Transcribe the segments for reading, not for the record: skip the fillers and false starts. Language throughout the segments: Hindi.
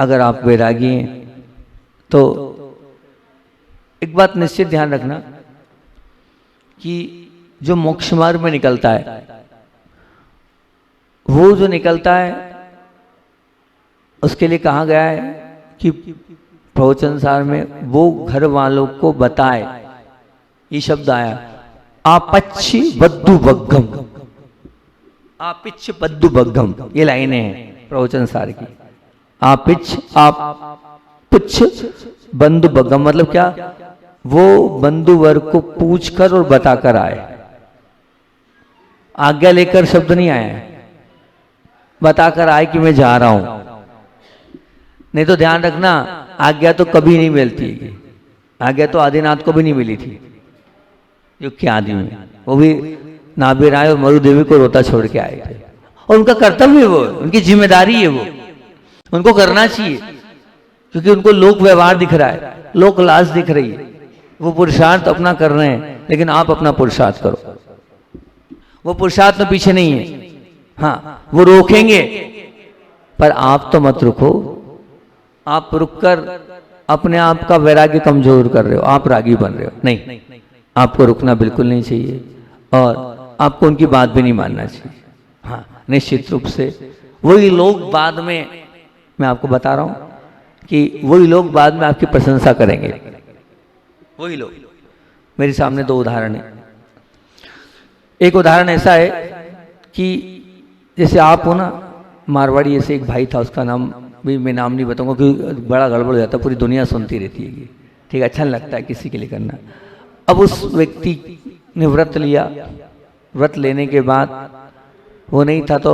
अगर आप वैरागी हैं तो एक बात निश्चित ध्यान रखना कि जो मोक्ष मार्ग में निकलता है, वो जो निकलता है उसके लिए कहा गया है कि प्रवचन सार में वो घर वालों को बताए। ये शब्द आया, आपच्छि बद्दु बग्गम, आपिच्छ बद्दु बग्गम, ये लाइनें हैं प्रवचन सार की। पुच्छ बंधु बग्गम मतलब क्या? वो बंधु वर्ग को पूछकर और बताकर आए। आज्ञा लेकर शब्द नहीं आया है, बताकर आए कि मैं जा रहा हूं। नहीं तो ध्यान रखना, आज्ञा तो कभी नहीं मिलती। आज्ञा तो आदिनाथ को भी नहीं मिली थी युग के आदि में, वो भी नाभि राय और मरु देवी को रोता छोड़ के आए थे। और उनका कर्तव्य है, वो उनकी जिम्मेदारी है, वो उनको करना चाहिए, क्योंकि उनको लोक व्यवहार दिख रहा है, लोक लाज दिख रही है। वो पुरुषार्थ अपना कर रहे हैं, लेकिन आप अपना पुरुषार्थ करो। वो पुरुषार्थ में पीछे नहीं है। हाँ, वो रोकेंगे, पर आप तो मत रुको। आप रुककर अपने आप का वैराग्य कमजोर कर रहे हो, आप रागी बन रहे हो। नहीं, आपको रुकना बिल्कुल नहीं चाहिए और आपको उनकी बात भी नहीं मानना चाहिए। हाँ, निश्चित रूप से वही लोग बाद में, मैं आपको बता रहा हूं कि वही लोग बाद में आपकी प्रशंसा करेंगे। वही लोग, मेरे सामने दो उदाहरण है। एक उदाहरण ऐसा है कि जैसे आप हो ना, मारवाड़ी ऐसे एक भाई था, उसका नाम भी मैं नाम नहीं बताऊंगा क्योंकि बड़ा गड़बड़ हो जाता, पूरी दुनिया सुनती रहती है। ठीक है, अच्छा लगता है किसी के लिए करना। अब उस व्यक्ति ने व्रत लिया, व्रत लेने के बाद वो नहीं था तो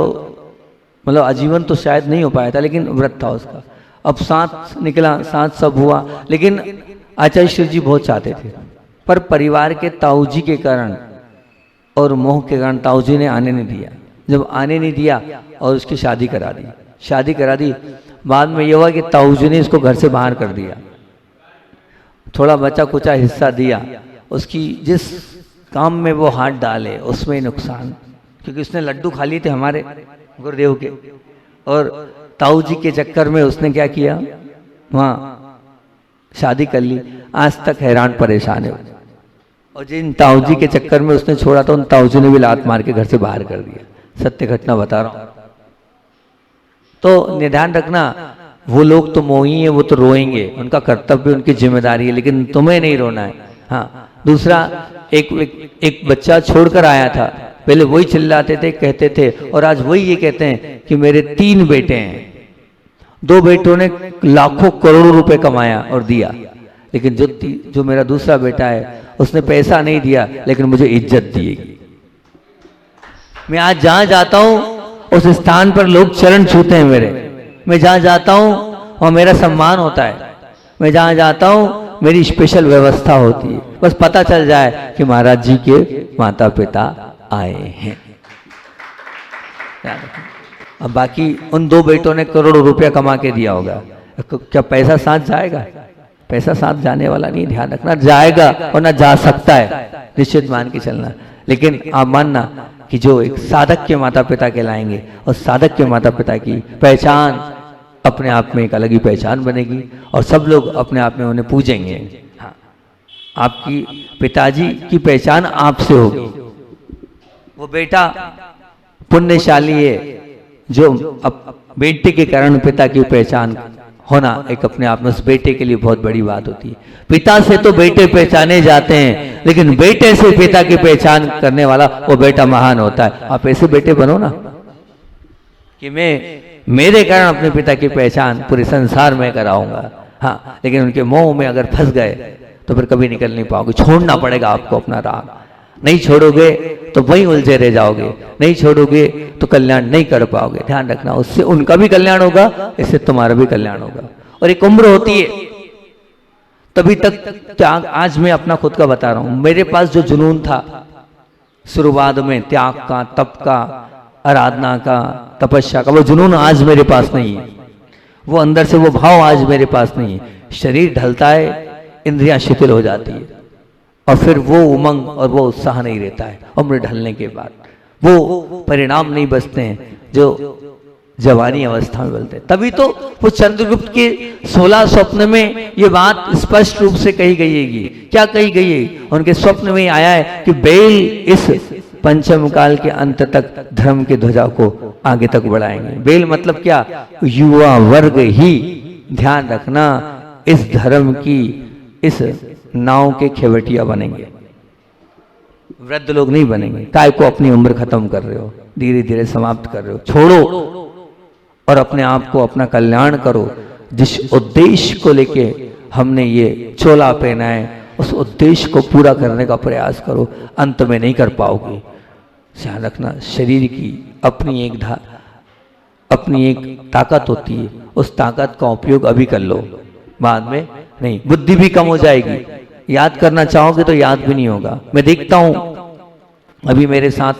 मतलब आजीवन तो शायद नहीं हो पाया था, लेकिन व्रत था उसका। अब साथ निकला, साथ सब हुआ, लेकिन आचार्य शिव जी बहुत चाहते थे, पर परिवार के ताऊजी के कारण और मोह के कारण ताऊजी ने आने नहीं दिया। जब आने नहीं दिया और उसकी शादी करा दी, शादी करा दी, बाद में यह हुआ कि ताऊजी ने इसको घर से बाहर कर दिया। थोड़ा बचा कुचा हिस्सा दिया, उसकी जिस काम में वो हाथ डाले उसमें नुकसान, क्योंकि उसने लड्डू खा लिए थे हमारे गुरुदेव के, और ताऊ जी के चक्कर में उसने क्या किया, वहाँ शादी कर ली। आज तक हैरान परेशान है। और जिन ताऊ जी के चक्कर में उसने छोड़ा था, उन ताऊ जी ने भी लात मार के घर से बाहर कर दिया। सत्य घटना बता रहा हूं। तो निधान रखना, वो लोग तो मोही है, वो तो रोएंगे, उनका कर्तव्य, उनकी जिम्मेदारी है, लेकिन तुम्हें नहीं रोना है। हाँ, दूसरा एक बच्चा छोड़कर आया था, पहले वही चिल्लाते थे, कहते थे, और आज वही ये कहते हैं कि मेरे 3 बेटे हैं, 2 बेटों ने लाखों करोड़ों रुपए कमाया और दिया, लेकिन जो मेरा दूसरा बेटा है उसने पैसा नहीं दिया, लेकिन मुझे इज्जत दी। मैं आज जहां जाता हूं उस स्थान पर लोग चरण छूते हैं मेरे। मैं जहां जाता हूं वहां मेरा सम्मान होता है। मैं जहां जाता हूं मेरी स्पेशल व्यवस्था होती है, बस पता चल जाए कि महाराज जी के माता पिता आए हैं। अब बाकी उन 2 बेटों ने करोड़ों रुपया कमा के दिया होगा, क्या पैसा साथ जाएगा? पैसा साथ जाने वाला नहीं, ध्यान रखना। जाएगा और ना जा सकता है, निश्चित मान के चलना। लेकिन आप मानना कि जो एक साधक के माता पिता कहलाएंगे, और साधक के माता पिता की पहचान अपने आप में एक अलग ही पहचान बनेगी, और सब लोग अपने आप में उन्हें पूजेंगे। हाँ, आपकी पिताजी की पहचान आपसे होगी। वो बेटा पुण्यशाली है जो बेटे के कारण पिता की पहचान होना एक अपने आप में उस बेटे के लिए बहुत बड़ी बात होती है। पिता से तो बेटे पहचाने जाते हैं, लेकिन बेटे से पिता की पहचान करने वाला वो बेटा महान होता है। आप ऐसे बेटे बनो ना कि मेरे कारण अपने पिता की पहचान पूरे संसार में कराऊंगा। हाँ, लेकिन उनके मोह में अगर फंस गए तो फिर कभी निकल नहीं पाओगे। छोड़ना पड़ेगा आपको अपना राग। नहीं छोड़ोगे तो वहीं उलझे रह जाओगे, नहीं छोड़ोगे तो कल्याण नहीं कर पाओगे। ध्यान रखना, उससे उनका भी कल्याण होगा, इससे तुम्हारा भी कल्याण होगा। और एक उम्र होती है, तभी तक त्याग। आज मैं अपना खुद का बता रहा हूं, मेरे पास जो जुनून था शुरुआत में, त्याग का, तप का, आराधना का, तपस्या का, वो जुनून आज मेरे पास नहीं है। वो अंदर से वो भाव आज मेरे पास नहीं है। शरीर ढलता है, इंद्रियां शिथिल हो जाती है, और फिर वो उमंग और वो उत्साह नहीं रहता है। उम्र ढलने के बाद वो परिणाम नहीं बचते हैं जवानी अवस्था में बोलते हैं। तभी तो वो चंद्रगुप्त के 16 स्वप्न में ये बात स्पष्ट रूप से कही गई है। क्या कही गई है? उनके स्वप्न में आया है कि बेल इस पंचम काल के अंत तक धर्म की ध्वजा को आगे तक बढ़ाएंगे। बेल मतलब क्या? युवा वर्ग ही, ध्यान रखना, इस धर्म की इस नाव के खेवटिया बनेंगे, वृद्ध लोग नहीं बनेंगे। काय को अपनी उम्र खत्म कर रहे हो, धीरे धीरे समाप्त कर रहे हो, छोड़ो और अपने आप को, अपना कल्याण करो। जिस उद्देश्य को लेके हमने ये चोला पहना है, उस उद्देश्य को पूरा करने का प्रयास करो। अंत में नहीं कर पाओगे। ध्यान रखना, शरीर की अपनी एक ताकत होती है, उस ताकत का उपयोग अभी कर लो, बाद में नहीं। बुद्धि भी कम हो जाएगी, याद करना चाहोगे तो याद भी नहीं होगा। मैं देखता हूं, अभी मेरे साथ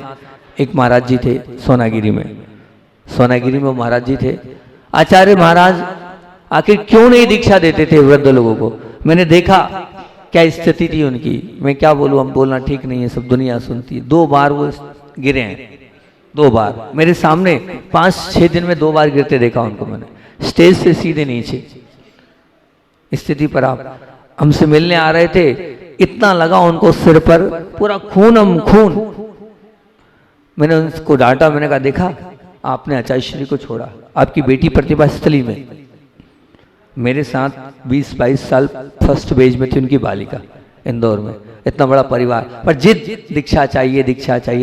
एक महाराज जी थे सोनागिरी में वो महाराज जी थे। आचार्य महाराज आखिर क्यों नहीं दीक्षा देते थे वृद्ध लोगों को? मैंने देखा क्या स्थिति थी उनकी। मैं क्या बोलूं, हम बोलना ठीक नहीं है, सब दुनिया सुनती है। 2 बार वो गिरे हैं, 2 बार मेरे सामने। 5-6 दिन में 2 बार गिरते देखा उनको मैंने, स्टेज से सीधे नीचे। स्थिति पर आप हमसे मिलने आ रहे थे, इतना लगा उनको सिर पर, पूरा खून। मैंने उनको डांटा, मैंने कहा देखा आपने आचार्य श्री को छोड़ा, आपकी बेटी प्रतिभा स्थली में मेरे साथ 20-22 साल फर्स्ट बेज में थी उनकी बालिका, इंदौर में। इतना बड़ा परिवार, पर जिद दीक्षा चाहिए,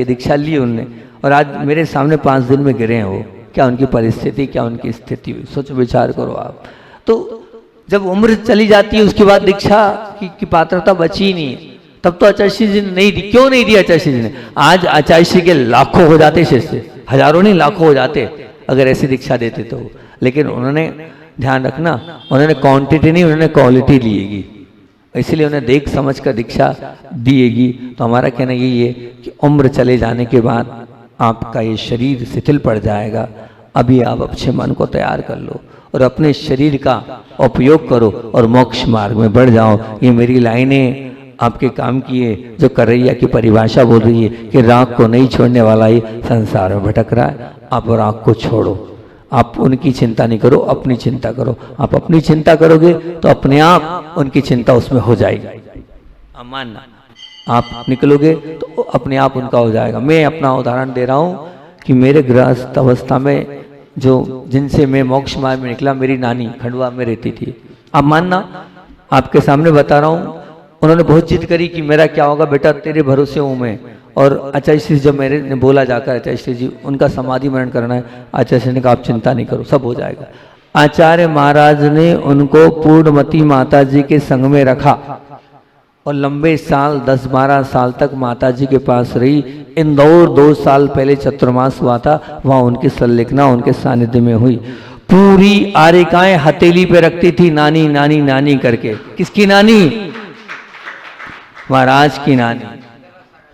दीक्षा ली उनने, और आज मेरे सामने 5 दिन में गिरे हैं वो। क्या उनकी परिस्थिति, क्या उनकी स्थिति हुई, सोचो, विचार करो आप। तो जब उम्र चली जाती है उसके बाद दीक्षा की पात्रता बची नहीं, तब तो आचार्य श्री जी ने नहीं दी। क्यों नहीं दी आचार्य श्री जी ने? आज आचार्य श्री के लाखों हो जाते शिष्य, हजारों नहीं लाखों हो जाते अगर ऐसी दीक्षा देते तो। लेकिन उन्होंने, ध्यान रखना, उन्होंने क्वांटिटी नहीं, उन्होंने क्वालिटी लिएगी, इसलिए उन्हें देख समझ कर दीक्षा दिएगी। तो हमारा कहना यही है कि उम्र चले जाने के बाद आपका ये शरीर शिथिल पड़ जाएगा। अभी आप अच्छे मन को तैयार कर लो और अपने शरीर का उपयोग करो और मोक्ष मार्ग में बढ़ जाओ। ये मेरी लाइनें आपके काम की है। जो करैया की परिभाषा बोल रही है कि राग को नहीं छोड़ने वाला ही संसार में भटक रहा है। आप राग को छोड़ो, आप उनकी चिंता नहीं करो, अपनी चिंता करो। आप अपनी चिंता करोगे तो अपने आप उनकी चिंता उसमें हो जाएगी। आप मानना, आप निकलोगे तो अपने आप उनका हो जाएगा। मैं अपना उदाहरण दे रहा हूँ कि मेरे गृहस्थ अवस्था में जो जिनसे मैं मोक्ष मार्ग में निकला, मेरी नानी खंडवा में रहती थी। आप मानना, आपके सामने बता रहा हूँ, उन्होंने बहुत जिद करी कि मेरा क्या होगा बेटा, तेरे भरोसे हूँ मैं। और आचार्य श्री जब मेरे ने बोला जाकर, आचार्य श्री जी उनका समाधि मरण करना है, आचार्य श्री ने कहा आप चिंता नहीं करो, सब हो जाएगा। आचार्य महाराज ने उनको पूर्णमती माता जी के संग में रखा और लंबे साल 10-12 साल तक माता जी के पास रही। इंदौर 2 साल पहले चतुर्मास हुआ था, वहाँ उनकी संलिखना उनके सानिध्य में हुई। पूरी आरिकाएं हथेली पे रखती थी, नानी नानी नानी करके। किसकी नानी? महाराज की नानी।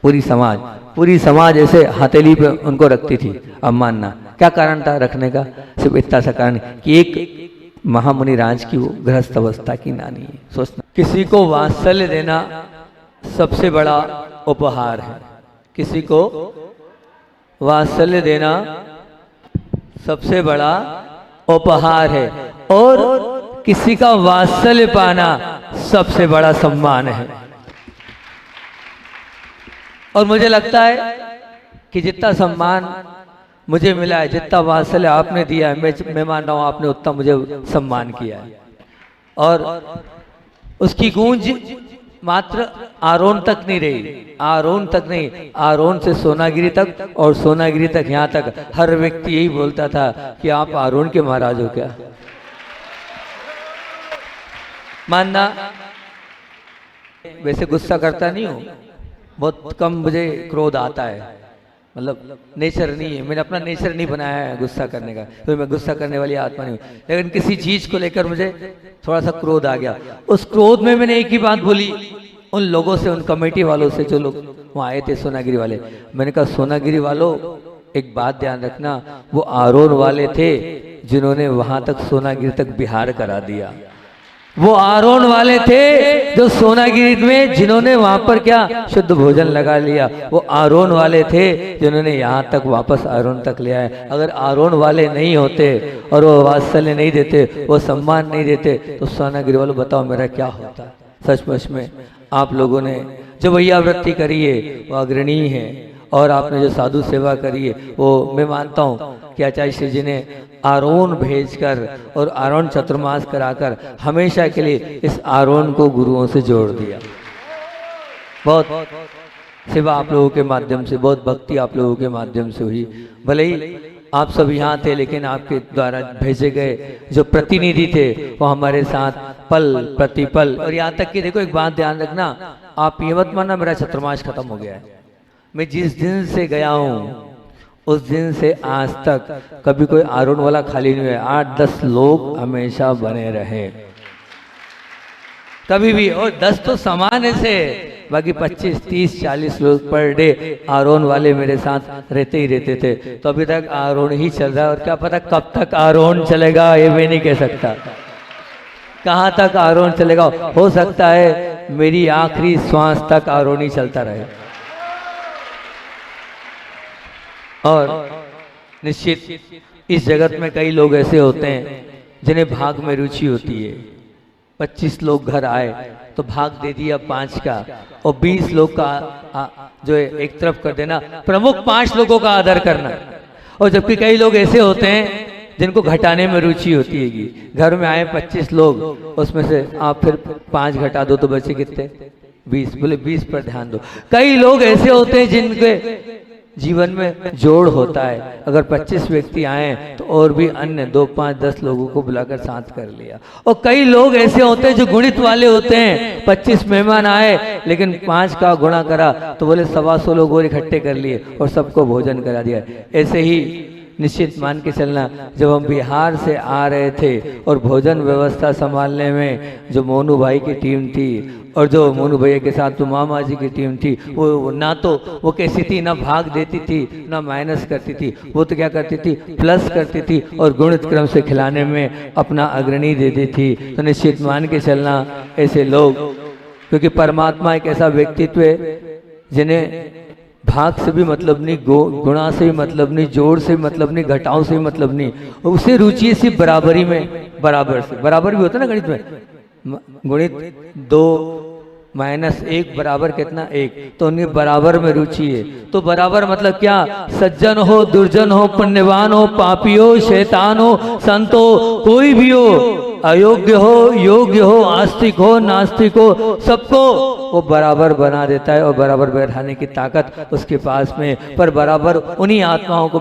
पूरी समाज ऐसे हथेली पे उनको रखती थी। अब मानना क्या कारण था रखने का? सिर्फ इतना सा कारण कि एक महामुनि राज की वो गृहस्थ अवस्था की नानी है। सोचना, किसी को वात्सल्य देना सबसे बड़ा उपहार है। किसी को वात्सल्य देना सबसे बड़ा उपहार है, और किसी का वात्सल्य पाना सबसे बड़ा सम्मान है। और मुझे लगता है कि जितना सम्मान मुझे मिला है, जितना वात्सल्य आपने दिया है, मैं मान रहा हूँ आपने उतना मुझे सम्मान किया है। और उसकी गूंज मात्र आरोन तक नहीं रही, आरोन तक नहीं, आरोन से सोनागिरी तक और सोनागिरी तक, यहाँ तक हर व्यक्ति यही बोलता था कि आप आरोन के महाराज हो क्या। मानना, वैसे गुस्सा करता नहीं हूँ, बहुत कम मुझे क्रोध आता है, मतलब नेचर नहीं है, मैंने अपना नेचर नहीं बनाया है गुस्सा करने का, तो मैं गुस्सा करने वाली आत्मा नहीं हूँ। लेकिन किसी चीज को लेकर मुझे थोड़ा सा क्रोध आ गया। उस क्रोध में मैंने एक ही बात बोली उन लोगों से, उन कमेटी वालों से जो लोग वहाँ आए थे सोनागिरी वाले। मैंने कहा सोनागिरी वालों, एक बात ध्यान रखना, वो आरोन वाले थे जिन्होंने वहां तक सोनागिरी तक बिहार करा दिया। वो आरोन वाले थे जो सोनागिरी में, जिन्होंने वहां पर क्या शुद्ध भोजन लगा लिया। वो आरोन वाले थे जिन्होंने यहाँ तक वापस आरोन तक ले आए। अगर आरोन वाले नहीं होते और वो वात्सल्य नहीं देते, वो सम्मान नहीं देते, तो सोनागिरी वालों बताओ मेरा क्या होता। सचमुच में आप लोगों ने जो भैया वृत्ति करी है वो अग्रणीय है, और आपने जो साधु सेवा करी है वो मैं मानता हूँ कि आचार्य श्री जी ने आरोन भेजकर और आरोन चतुर्मास कराकर हमेशा के लिए इस आरोन को गुरुओं से जोड़ दिया। बहुत सेवा आप लोगों के माध्यम से, बहुत भक्ति आप लोगों के माध्यम से हुई। भले ही आप सब यहाँ थे, लेकिन आपके द्वारा भेजे गए जो प्रतिनिधि थे वो हमारे साथ पल प्रतिपल। और यहाँ तक कि देखो एक बात ध्यान रखना, आप ये मत मानना मेरा चतुर्मास खत्म हो गया है। मैं जिस दिन से गया हूँ उस दिन से आज तक कभी कोई आरोन वाला खाली नहीं हुआ। 8-10 लोग हमेशा बने रहे कभी भी, और 10 तो सामान्य से, बाकी 25, 30, 40 लोग पर डे आरोन वाले मेरे साथ रहते ही रहते थे। तो अभी तक आरोन ही चल रहा है, और क्या पता कब तक आरोन चलेगा ये मैं नहीं कह सकता। कहाँ तक आरोन चलेगा, हो सकता है मेरी आखिरी श्वास तक आरोन ही चलता रहे। और निश्चित इस जगत में कई लोग ऐसे होते हैं जिन्हें भाग में रुचि होती है। 25 लोग घर आए तो भाग दे दिया 5 का, और 20 लोग का जो है एक तरफ कर देना, प्रमुख 5 लोगों का आदर करना। और जबकि कई लोग ऐसे होते हैं जिनको घटाने में रुचि होती है। घर में आए 25 लोग, उसमें से आप फिर 5 घटा दो तो बचे कितने? 20। बोले 20 पर ध्यान दो। कई लोग ऐसे होते हैं जिनके जीवन में जोड़ होता है। अगर 25 व्यक्ति आए तो और भी अन्य 2, 5, 10 लोगों को बुलाकर साथ कर लिया। और कई लोग ऐसे होते हैं जो गुणित वाले होते हैं। 25 मेहमान आए लेकिन 5 का गुणा करा तो बोले 125 लोग और इकट्ठे कर लिए और सबको भोजन करा दिया। ऐसे ही निश्चित मान के चलना, जब हम बिहार से आ रहे थे और भोजन व्यवस्था संभालने में जो मोनू भाई की टीम थी और जो मोनू भैया के साथ तो मामा जी की टीम थी, वो ना तो वो कैसी थी, ना भाग देती थी ना माइनस करती थी। वो तो क्या करती थी, प्लस करती थी और गुणित क्रम से खिलाने में अपना अग्रणी देती थी। तो निश्चित मान के चलना ऐसे लोग, क्योंकि परमात्मा एक ऐसा व्यक्तित्व है जिन्हें भाग से भी मतलब नहीं, गुणा से भी मतलब नहीं, जोड़ से भी मतलब नहीं, घटाओं से भी मतलब नहीं। उसे रुचि सिर्फ बराबरी में, बराबर से बराबर भी होता है ना गणित में। गुणित 2 - 1 बराबर कितना? 1। तो उनके बराबर में रुचि है। तो बराबर मतलब क्या? सज्जन हो, दुर्जन हो, पुण्यवान हो, पापी हो, शैतान हो, संत हो, कोई भी हो, अयोग्य हो, योग्य हो, आस्तिक हो, नास्तिक हो, सबको वो बराबर बना देता है और बराबर बैठाने की ताकत उसके पास में। पर बराबर उन्हीं आत्माओं को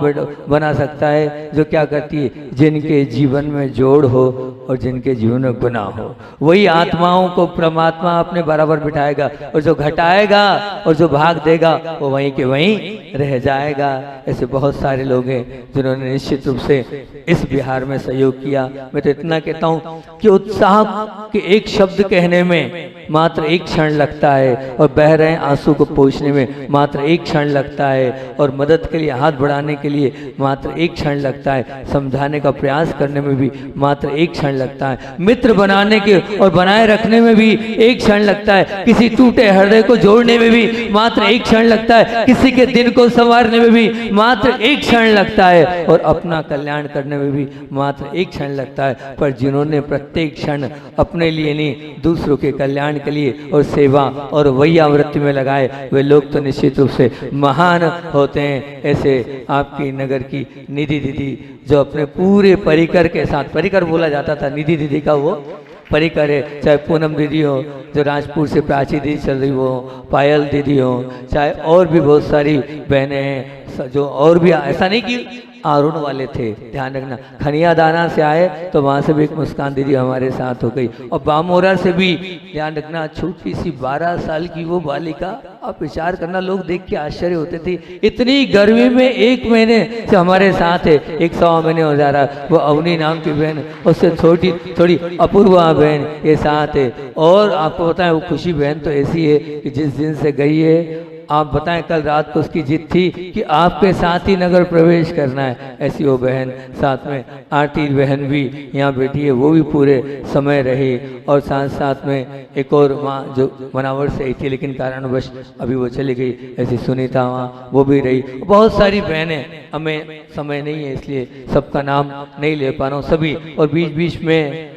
बना सकता है जो क्या करती है, जिनके जीवन में जोड़ हो और जिनके जीवन में गुना हो। वही आत्माओं को परमात्मा अपने बराबर बिठाएगा, और जो घटाएगा और जो भाग देगा वो वहीं के वहीं रह जाएगा। ऐसे बहुत सारे लोग हैं जिन्होंने निश्चित रूप से इस बिहार में सहयोग किया। मैं तो इतना कहता हूँ कि उत्साह के एक शब्द कहने में मात्र 1 क्षण लगता है, और बह रहे आंसू को पोंछने में मात्र 1 क्षण लगता है, और मदद के लिए हाथ बढ़ाने के लिए मात्र 1 क्षण लगता है, समझाने का प्रयास करने में भी मात्र 1 क्षण लगता है, मित्र बनाने के और बनाए रखने में भी 1 क्षण लगता है, किसी टूटे हृदय को जोड़ने में भी मात्र 1 क्षण लगता है, किसी के दिन को संवारने में भी मात्र 1 क्षण लगता है, और अपना कल्याण करने में भी मात्र 1 क्षण लगता है। पर जिन्होंने प्रत्येक क्षण अपने लिए नहीं, दूसरों के कल्याण के लिए और सेवा और वैयावृत्ति में लगाए, वे लोग तो निश्चित रूप से महान होते हैं। ऐसे आपकी नगर की निधि दीदी जो अपने पूरे परिकर के साथ, परिकर बोला जाता था निधि दीदी का, वो परिकर है। चाहे पूनम दीदी हो जो राजपुर से प्राची दीदी चल रही हो, पायल दीदी हो, चाहे और भी बहुत सारी बहनें हैं जो, और भी ऐसा नहीं कि आरुण वाले थे, ध्यान रखना। खनिया दाना से आए तो वहाँ से भी एक मुस्कान दीदी हमारे साथ हो गई, और बामोरा से भी ध्यान रखना, छोटी सी 12 साल की वो बालिका, आप विचार करना, लोग देख के आश्चर्य होते थे, इतनी गर्मी में 1 महीने से हमारे साथ है, 1 सवा महीने हो जा रहा। वो अवनी नाम की बहन, उससे छोटी थोड़ी अपूर्वा बहन ये साथ है। और आपको पता है वो खुशी बहन तो ऐसी है कि जिस दिन से गई है आप बताएं कल रात को उसकी जिद थी कि आपके साथ ही नगर प्रवेश करना है। ऐसी वो बहन, साथ में आरती बहन भी यहाँ बैठी है, वो भी पूरे समय रही। और साथ साथ में एक और माँ जो मनावर से आई थी लेकिन कारणवश अभी वो चली गई, ऐसी सुनीता वहाँ वो भी रही। बहुत सारी बहनें, हमें समय नहीं है इसलिए सबका नाम नहीं ले पा रहा हूँ सभी। और बीच बीच में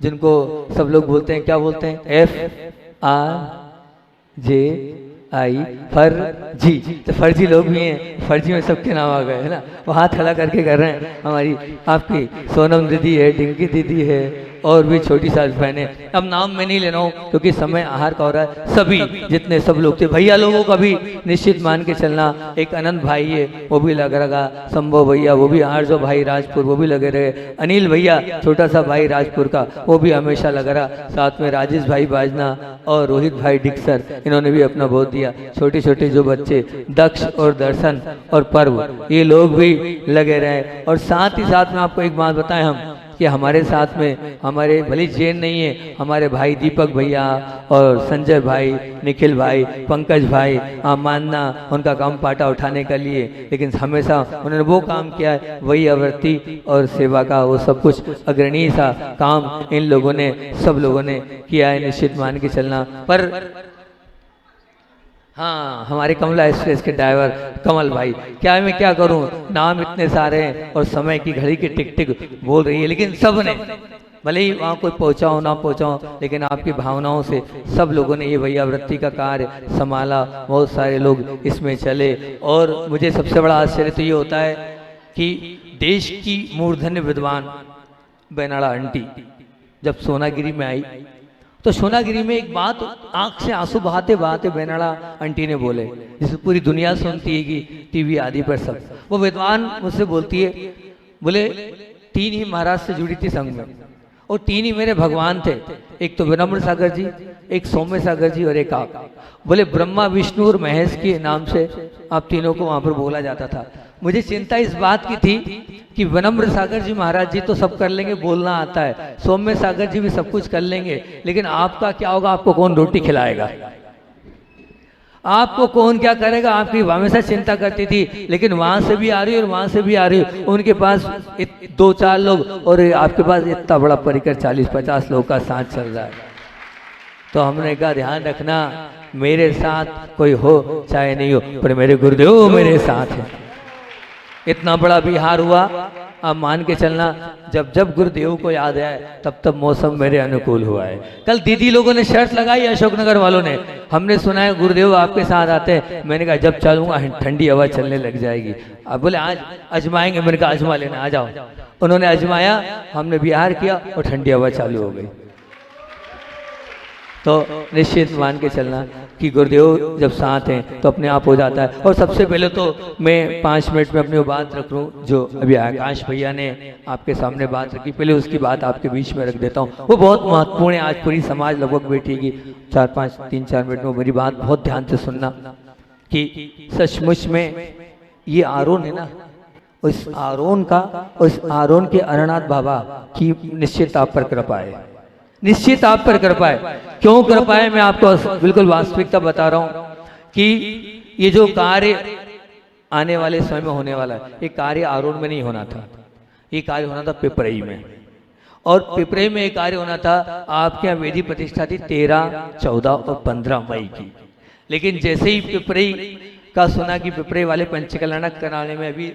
जिनको सब लोग बोलते हैं, क्या बोलते हैं, FRJI फर्जी, तो फर्जी लोग भी हैं, फर्जी में सबके नाम आ गए है ना। वो हाथ खड़ा करके कर रहे हैं। हमारी आपकी सोनम दीदी है, डिंकी दीदी है और भी छोटी सारी बहनें। अब नाम मैं नहीं ले रहा हूँ क्योंकि समय आहार का हो रहा है। सभी जितने सब लोग थे, भैया लोगों का भी निश्चित मान के चलना। एक अनंत भाई है वो भी लग रहा, संभव भैया वो भी, आरजो भाई राजपुर वो भी लगे रहे, अनिल भैया छोटा सा भाई राजपुर का वो भी हमेशा लगा रहा, साथ में राजेश भाई बाजना और रोहित भाई डिक्सर, इन्होंने भी अपना बहुत दिया। छोटे छोटे जो बच्चे दक्ष और दर्शन और पर्व, ये लोग भी लगे रहे। और साथ ही साथ में आपको एक बात बताएं हम कि हमारे साथ में हमारे भले जैन नहीं है, हमारे भाई दीपक भैया और संजय भाई, निखिल भाई, पंकज भाई, मानना उनका काम पाटा उठाने का लिए, लेकिन हमेशा उन्होंने वो काम किया है, वही आवृत्ति और सेवा का वो सब कुछ अग्रणी सा काम इन लोगों ने, सब लोगों ने किया है, निश्चित मान के चलना। पर हाँ, हमारे कमला एक्सप्रेस के ड्राइवर कमल भाई, क्या मैं क्या करूं, नाम इतने सारे हैं और समय की घड़ी की टिक टिक बोल रही है, लेकिन सब ने, भले ही वहाँ कोई पहुँचाओ ना पहुँचाओ, लेकिन आपकी भावनाओं से सब लोगों ने ये भैयावृत्ति का कार्य संभाला। बहुत सारे लोग इसमें चले। और मुझे सबसे बड़ा आश्चर्य तो ये होता है कि देश की मूर्धन्य विद्वान बेनाड़ा आंटी जब सोनागिरी में आई तो सोनागिरी में एक बात आंख से आंसू बहाते बहाते बेनाड़ा आंटी ने बोले, जिसे पूरी दुनिया सुनती है कि टीवी आदि पर सब। वो विद्वान मुझसे बोलती है, बोले 3 ही महाराज से जुड़ी थी संघ में और 3 ही मेरे भगवान थे, एक तो विनम्र सागर जी, एक सौम्य सागर जी और एक आप। बोले ब्रह्मा विष्णु और महेश के नाम से आप तीनों को वहां पर बोला जाता था। मुझे चिंता इस बात की थी कि विनम्र सागर जी महाराज जी तो सब कर लेंगे, बोलना आता है, सौम्य सागर जी भी सब कुछ कर लेंगे, लेकिन आपका क्या होगा, आपको कौन रोटी खिलाएगा, आपको कौन क्या करेगा, आपकी हमेशा चिंता करती थी। लेकिन वहां से भी आ रही और वहां से भी आ रही, उनके पास 2-4 लोग और आपके पास इतना बड़ा परिकर 40-50 लोग का साथ चल रहा है। तो हमने कहा ध्यान रखना, मेरे साथ कोई हो चाहे नहीं हो, पर मेरे गुरुदेव मेरे साथ है। इतना बड़ा बिहार हुआ, आप मान के चलना, जब जब गुरुदेव को याद आए तब तब मौसम मेरे अनुकूल हुआ है। कल दीदी लोगों ने शर्त लगाई, अशोकनगर वालों ने, हमने सुना है गुरुदेव आपके साथ आते हैं। मैंने कहा जब चलूंगा ठंडी हवा चलने लग जाएगी। अब बोले आज अजमाएंगे, मैंने कहा अजमा लेना, आ जाओ। उन्होंने अजमाया, हमने बिहार किया और ठंडी हवा चालू हो गई। तो निश्चित मान के चलना कि गुरुदेव जब साथ हैं तो अपने आप हो जाता है। और सबसे पहले तो मैं 5 मिनट में अपनी वो बात रख लूँ जो अभी आकाश भैया ने आपके सामने बात रखी, पहले उसकी बात आपके बीच में रख देता हूँ। वो बहुत महत्वपूर्ण है, आज पूरी समाज लगभग बैठेगी, 3-4 मिनट में मेरी बात बहुत ध्यान से सुनना कि सचमुच में ये आरोन है ना, उस आरोन का, उस आरोन के अरनाथ बाबा की निश्चित आप पर कृपा है, निश्चित आप पर कृपा है। क्यों कृपा है, मैं आपको बिल्कुल वास्तविकता बता रहा हूं कि ये जो कार्य आने वाले समय में होने वाला है, ये कार्य आरोन में नहीं होना था, ये कार्य होना था पिपरई में। और पिपरई में ये कार्य होना था, आपके यहाँ वेदी प्रतिष्ठा थी 13, 14 और 15 मई की। लेकिन जैसे ही पिपरई का सुना कि पिपरई वाले पंचकल्याण कराने में अभी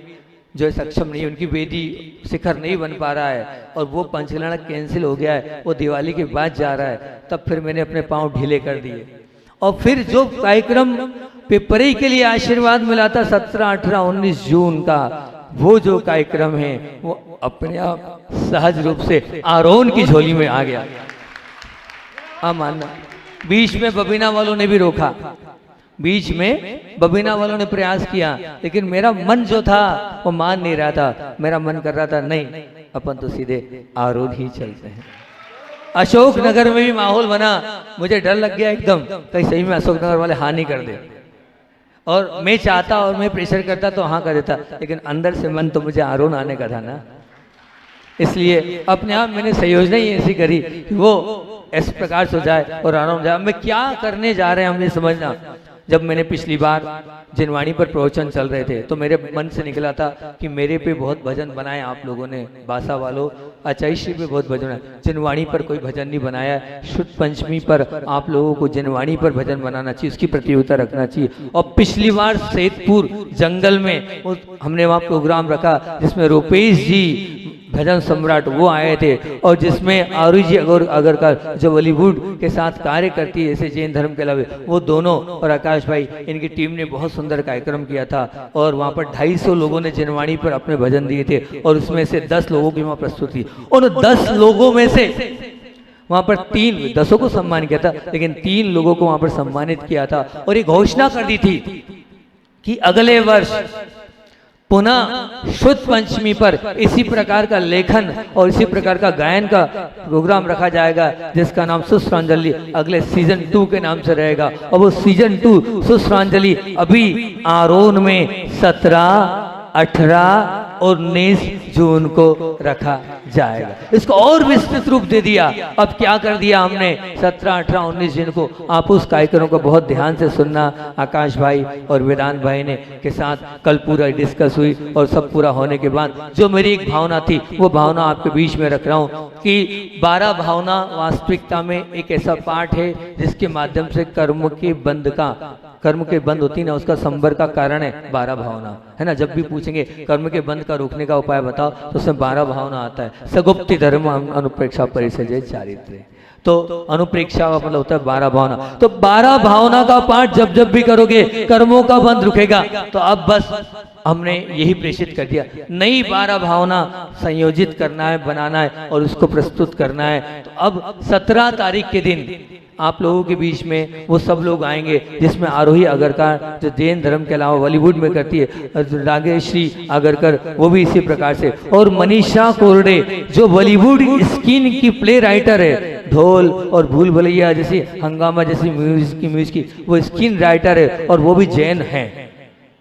जो सक्षम नहीं, उनकी वेदी शिखर नहीं बन पा रहा है और वो पंचकल्याण कैंसिल हो गया है, वो दिवाली के बाद जा रहा है, तब फिर मैंने अपने पांव ढीले कर दिए। और फिर जो कार्यक्रम पिपरई के लिए आशीर्वाद मिला था 17, 18, 19 जून का, वो जो कार्यक्रम है वो अपने आप सहज रूप से आरोन की झोली में आ गया। मानना, बीच में बबीना वालों ने भी रोका, बीच में बबीना वालों ने प्रयास किया, लेकिन मेरा मन जो था वो मान नहीं रहा था। मेरा मन कर रहा था नहीं, अपन तो सीधे आरोन ही चलते हैं। अशोकनगर में भी माहौल बना, मुझे डर लग गया एकदम, कहीं सही में अशोकनगर वाले हाँ नहीं कर दे। और मैं चाहता और मैं प्रेशर करता तो हाँ कर देता, लेकिन अंदर से मन तो मुझे आरोन आने का था ना, इसलिए अपने आप मैंने संयोजना ही ऐसी करी कि वो इस प्रकार से हो जाए और आराम जाए। मैं क्या करने जा रहे हैं हमें समझना। जब मैंने पिछली बार जिनवाणी पर प्रवचन चल रहे थे तो मेरे मन से निकला था कि मेरे पे बहुत भजन बनाए आप लोगों ने, बासा वालों, अचाई श्री पे बहुत भजन बनाए, जिनवाणी पर कोई भजन नहीं बनाया। शुद्ध पंचमी पर आप लोगों को जिनवाणी पर भजन बनाना चाहिए, उसकी प्रतियोगिता रखना चाहिए। और पिछली बार सेतपुर जंगल में हमने वहाँ प्रोग्राम रखा जिसमें रूपेश जी भजन सम्राट वो आए थे, और जिसमें आरू जी अगरकर जो बॉलीवुड के साथ कार्य करती है जैसे जैन धर्म के अलावे, वो दोनों और आकाश भाई, इनकी टीम ने बहुत सुंदर कार्यक्रम किया था। और वहाँ पर 250 लोगों ने जिनवाणी पर अपने भजन दिए थे, और उसमें से 10 लोगों की वहाँ प्रस्तुति। उन 10 लोगों में से वहाँ पर 10 को सम्मान किया था, लेकिन 3 लोगों को वहाँ पर सम्मानित किया था। और ये घोषणा कर दी थी कि अगले वर्ष पुनः शुद्ध पंचमी पर इसी प्रकार का लेखन और इसी प्रकार का गायन का प्रोग्राम रखा जाएगा, जिसका नाम सुश्रांजलि अगले सीजन 2 के नाम से रहेगा। और वो सीजन 2 सुश्रांजलि अभी आरोन में 17, 18 और 19 जून को रखा जाएगा। इसको और विस्तृत रूप दे दिया। अब क्या कर दिया हमने, 17, 18, 19 जून को आप उस कार्यक्रम को बहुत ध्यान से सुनना। आकाश भाई और वेदांत भाई ने के साथ कल पूरा डिस्कस हुई, और सब पूरा होने के बाद जो मेरी एक भावना थी वो भावना आपके बीच में रख रहा हूँ कि 12 भावना वास्तविकता में एक ऐसा पाठ है जिसके माध्यम से कर्म के बंद होती ना, उसका संबर का कारण है 12 भावना, है ना। जब भी पूछेंगे कर्म के बंद का रोकने का उपाय बताओ तो उसमें 12 भावना आता है। सगुप्ति धर्म अनुप्रेक्षा परिसर्जय चारित्र्य, तो अनुप्रेक्षा का मतलब होता है 12 भावना। तो 12 भावना का पाठ जब भी करोगे कर्मों का बंद रुकेगा। तो अब बस हमने यही प्रेषित कर दिया, नई 12 भावना संयोजित करना है, बनाना है और उसको प्रस्तुत करना है। तो अब 17 तारीख के दिन आप लोगों के बीच में वो सब लोग आएंगे, जिसमें आरोही अगरकर जो जैन धर्म के अलावा बॉलीवुड में करती है, रागेश्री अगरकर वो भी इसी प्रकार से, और मनीषा कोरडे जो बॉलीवुड स्किन की प्ले राइटर है, ढोल और भूल भुलैया जैसी, हंगामा जैसी म्यूजिक की वो स्किन राइटर है, और वो भी जैन है,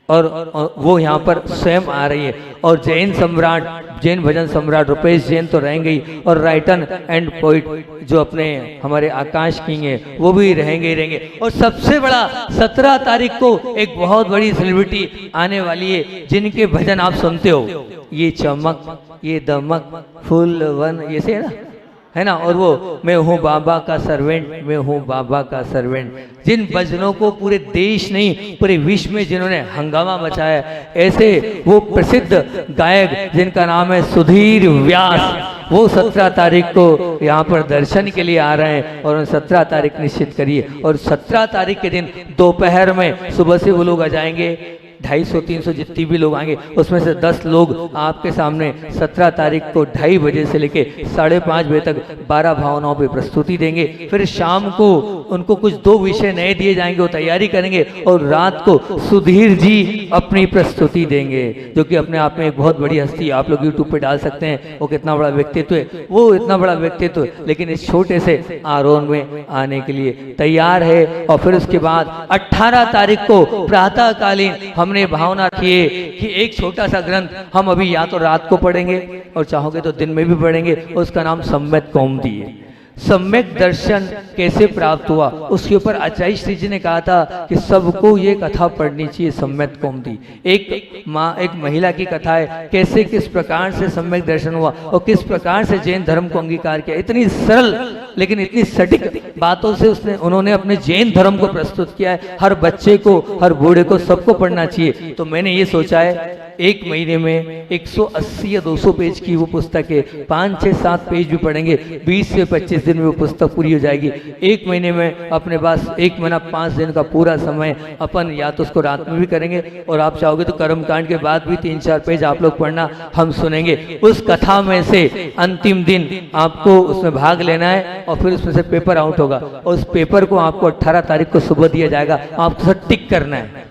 और वो यहाँ पर स्वयं आ रही है। और जैन सम्राट, जैन भजन सम्राट रूपेश जैन तो रहेंगे ही, और राइटर एंड पोइट जो अपने हमारे आकाश किंग है वो भी रहेंगे। और सबसे बड़ा 17 तारीख को एक बहुत बड़ी सेलिब्रिटी आने वाली है, जिनके भजन आप सुनते हो, ये चमक, ये दमक, फुल वन, ये है ना। और वो मैं हूँ बाबा का सर्वेंट, मैं हूँ बाबा का सर्वेंट, जिन भजनों को पूरे देश नहीं पूरे विश्व में जिन्होंने हंगामा मचाया, ऐसे वो प्रसिद्ध गायक जिनका नाम है सुधीर व्यास, वो 17 तारीख को यहाँ पर दर्शन के लिए आ रहे हैं। और 17 तारीख निश्चित करिए। और 17 तारीख के दिन दोपहर में सुबह से वो लोग आ जाएंगे, 250-300 जितने भी लोग आएंगे उसमें से 10 लोग आपके सामने 17 तारीख को 2:30 बजे से लेके 5:30 बजे तक 12 भावनाओं पे प्रस्तुति देंगे। फिर शाम को उनको कुछ 2 विषय नए दिए जाएंगे, वो तैयारी करेंगे, और रात को सुधीर जी अपनी प्रस्तुति देंगे, जो कि अपने आप में एक बहुत बड़ी हस्ती। आप लोग यूट्यूब पे डाल सकते हैं वो कितना बड़ा व्यक्तित्व है, वो इतना बड़ा व्यक्तित्व है, लेकिन इस छोटे से आरोन में आने के लिए तैयार है। और फिर उसके बाद 18 तारीख को प्रातःकालीन हमने भावना की है कि एक छोटा सा ग्रंथ हम अभी या तो रात को पढ़ेंगे और चाहोगे तो दिन में भी पढ़ेंगे, उसका नाम सम्यक कौमुदी है। सम्यक दर्शन कैसे प्राप्त हुआ उसके ऊपर आचार्य श्री जी ने कहा था कि सबको ये कथा पढ़नी चाहिए। सम्यक कौमुदी एक महिला की कथा है, कैसे किस प्रकार से सम्यक दर्शन हुआ और किस प्रकार से जैन धर्म को अंगीकार किया। इतनी सरल लेकिन इतनी सटीक बातों से उन्होंने अपने जैन धर्म को प्रस्तुत किया है। हर बच्चे को, हर बूढ़े को, सबको पढ़ना चाहिए। तो मैंने ये सोचा है एक महीने में 180 या 200 पेज की वो पुस्तक है, 5, 6, 7 पेज भी पढ़ेंगे, 20 से 25 दिन में वो पुस्तक पूरी हो जाएगी। एक महीने में अपने पास 1 महीना 5 दिन का पूरा समय अपन या तो उसको रात में भी करेंगे, और आप चाहोगे तो कर्मकांड के बाद भी 3-4 पेज आप लोग पढ़ना, हम सुनेंगे। उस कथा में से अंतिम दिन आपको उसमें भाग लेना है, और फिर उसमें से पेपर आउट होगा, और उस पेपर को आपको 18 तारीख को सुबह दिया जाएगा। आपको सब टिक करना है,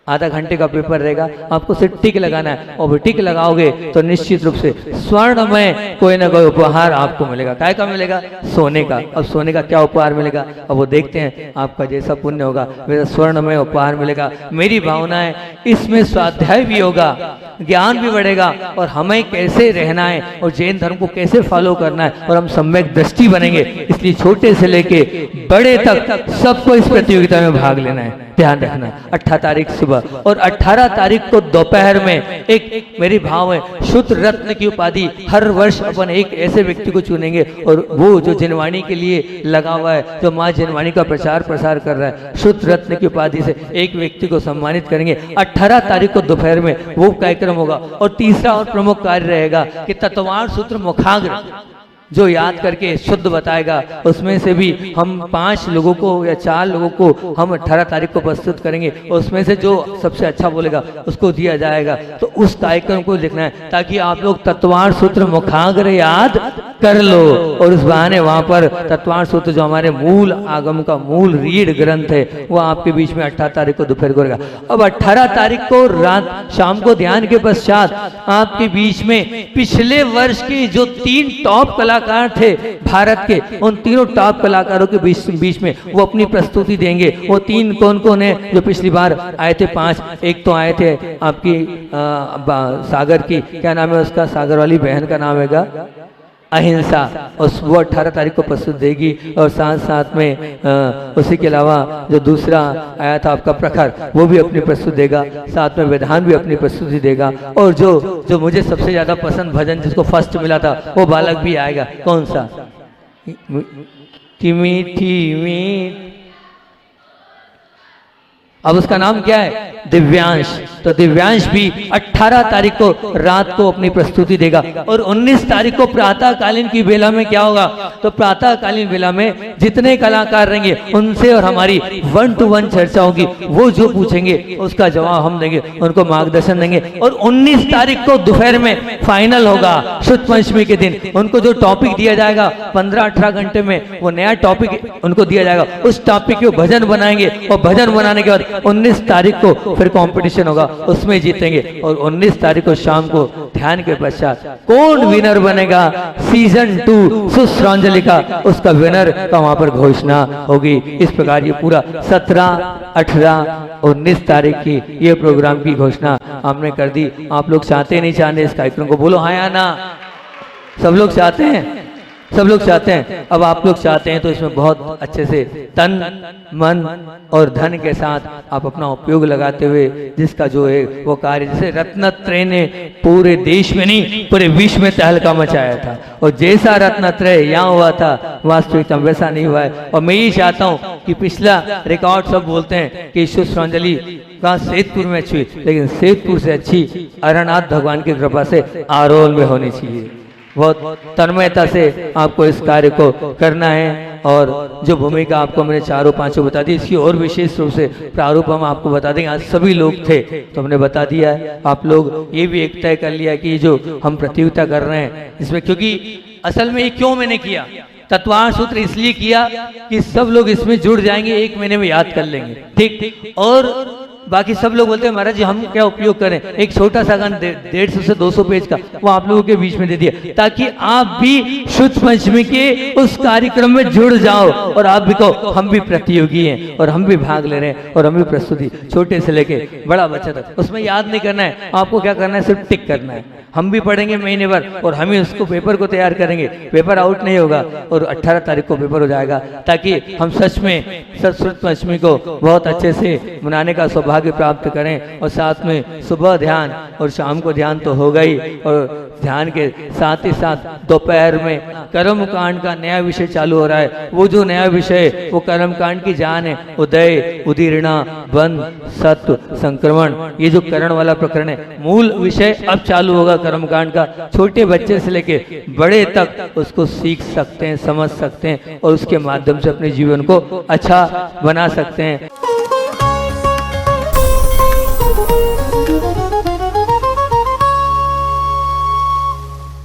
आधा घंटे का पेपर रहेगा, आपको सिर्फ टिक लगाना है और वो टिक लगाओगे तो निश्चित रूप से स्वर्णमय कोई ना कोई उपहार आपको मिलेगा। काय का मिलेगा? सोने का। अब सोने का क्या उपहार मिलेगा? अब वो देखते हैं, आपका जैसा पुण्य होगा वैसा स्वर्णमय उपहार मिलेगा। मेरी भावना है इसमें स्वाध्याय भी होगा, ज्ञान भी बढ़ेगा और हमें कैसे रहना है और जैन धर्म को कैसे फॉलो करना है और हम सम्यक दृष्टि बनेंगे। इसलिए छोटे से लेके बड़े तक सबको इस प्रतियोगिता में भाग लेना है। ध्यान रखना 18 तारीख सुबह और 18 तारीख को दोपहर में एक मेरी भाव है शुद्ध रत्न की उपाधि हर वर्ष अपन एक ऐसे व्यक्ति को चुनेंगे और वो जो जिनवाणी के लिए लगा हुआ है, जो माँ जिनवाणी का प्रचार प्रसार कर रहा है, शुद्ध रत्न की उपाधि से एक व्यक्ति को सम्मानित करेंगे। 18 तारीख को दोपहर में वो कार्यक्रम होगा। और तीसरा और प्रमुख कार्य रहेगा कि तत्वार्थ सूत्र मुखाग्र जो याद करके शुद्ध बताएगा, उसमें से भी हम 5 लोगों को या 4 लोगों को हम 18 तारीख को प्रस्तुत करेंगे। उसमें से जो सबसे अच्छा बोलेगा उसको दिया जाएगा। तो उस कार्यक्रम को लिखना है ताकि आप लोग तत्वार्थ सूत्र मुखाग्र याद कर लो और उस बहाने वहां पर तत्वार्थ सूत्र जो हमारे मूल आगम का मूल रीढ़ ग्रंथ है वो आपके बीच में 18 तारीख को दोपहर को रहेगा। अब 18 तारीख को रात शाम को ध्यान के पश्चात आपके बीच में पिछले वर्ष के जो 3 टॉप कलाकार थे भारत के, उन तीनों टॉप कलाकारों के बीच में वो अपनी प्रस्तुति देंगे। वो 3 कौन कौन है जो पिछली बार आए थे? 5। एक तो आए थे आपकी सागर की, क्या नाम है उसका, सागर वाली बहन का नाम है अहिंसा, और वो 18 तारीख को प्रस्तुत देगी। और साथ साथ में उसी के अलावा जो दूसरा आया था आपका प्रखर, वो भी अपनी प्रस्तुति देगा। साथ में विधान भी अपनी प्रस्तुति देगा। और जो मुझे सबसे ज्यादा पसंद भजन जिसको फर्स्ट मिला था वो बालक भी आएगा। कौन सा? कि मीठी मीठ, अब उसका नाम क्या है? दिव्यांश। तो दिव्यांश भी 18 तारीख को रात को अपनी प्रस्तुति देगा। और 19 तारीख को प्रातःकालीन की बेला में क्या होगा? तो प्रातःकालीन बेला में जितने कलाकार रहेंगे उनसे और हमारी 1 to 1 चर्चा होगी। वो जो पूछेंगे उसका जवाब हम देंगे, उनको मार्गदर्शन देंगे। और 19 तारीख को दोपहर में फाइनल होगा शुद्ध पंचमी के दिन। उनको जो टॉपिक दिया जाएगा 15-18 घंटे में वो नया टॉपिक उनको दिया जाएगा। उस टॉपिक के भजन बनाएंगे और भजन बनाने के बाद 19 तारीख को फिर कंपटीशन होगा, उसमें जीतेंगे। और 19 तारीख को शाम को ध्यान के पश्चात कौन विनर बनेगा सीजन 2 सुश्रांजलि का, उसका विनर का वहां पर घोषणा होगी। इस प्रकार ये पूरा 17, 18, 19 तारीख की ये प्रोग्राम की घोषणा हमने कर दी। आप लोग चाहते नहीं चाहते इस कार्यक्रम को? बोलो हाँ या ना। सब लोग चाहते हैं, सब लोग चाहते हैं। अब आप लोग चाहते हैं तो इसमें बहुत अच्छे से तन मन और धन के साथ आप अपना उपयोग लगाते हुए जिसका जो है वो कार्य, जैसे रत्नत्रय ने पूरे देश में नहीं पूरे विश्व में तहलका मचाया था, और जैसा रत्नत्रय यहाँ हुआ था वास्तविकता वैसा नहीं हुआ है। और मैं ये चाहता हूँ कि पिछला रिकॉर्ड सब बोलते हैं कि श्रद्धांजलि कहाँ सेतपुर में अच्छी हुई, लेकिन सेतपुर से अच्छी अरनाथ भगवान की कृपा से आरोल में होनी चाहिए। बहुत तन्मयता से आपको इस कार्य को करना है। और जो भूमिका आपको मैंने 4-5 बता दी, इसकी और विशेष रूप से प्रारूप हम आपको बता देंगे। आज सभी लोग थे तो हमने बता दिया है। आप लोग ये भी एक तय कर लिया कि जो हम प्रतियोगिता कर रहे हैं इसमें, क्योंकि असल में ये क्यों मैंने किया, तत्वार्थ सूत्र इसलिए किया कि सब लोग इसमें जुड़ जाएंगे, 1 महीने में याद कर लेंगे। ठीक। और बाकी सब लोग बोलते हैं महाराज जी हम क्या उपयोग करें, एक छोटा सा गान 150 से 200 पेज का वो आप लोगों के बीच में दे दिया ताकि आप भी शुद्ध पंचमी के उस कार्यक्रम में जुड़ जाओ और आप भी कहो हम भी प्रतियोगी हैं और हम भी भाग ले रहे हैं और हम भी प्रस्तुति छोटे से लेके बड़ा बच्चा तक। उसमें याद नहीं करना है, आपको क्या करना है, सिर्फ टिक करना है। हम भी पढ़ेंगे महीने भर और हम ही उसको पेपर को तैयार करेंगे, पेपर आउट नहीं होगा और 18 तारीख को पेपर हो जाएगा ताकि हम सच में शुद्ध पंचमी को बहुत अच्छे से मनाने का सौभाग्य प्राप्त करें। और साथ में सुबह ध्यान और शाम को ध्यान तो होगा ही, और ध्यान के साथ ही साथ दोपहर में कर्म कांड का नया विषय चालू हो रहा है। वो जो नया विषय वो कर्म कांड की जान है, उदय, उदीर्णा, बंध, सत्व, संक्रमण, ये जो करण वाला प्रकरण है मूल विषय अब चालू होगा कर्म कांड का। छोटे बच्चे से लेके बड़े तक उसको सीख सकते हैं, समझ सकते हैं और उसके माध्यम से अपने जीवन को अच्छा बना सकते हैं।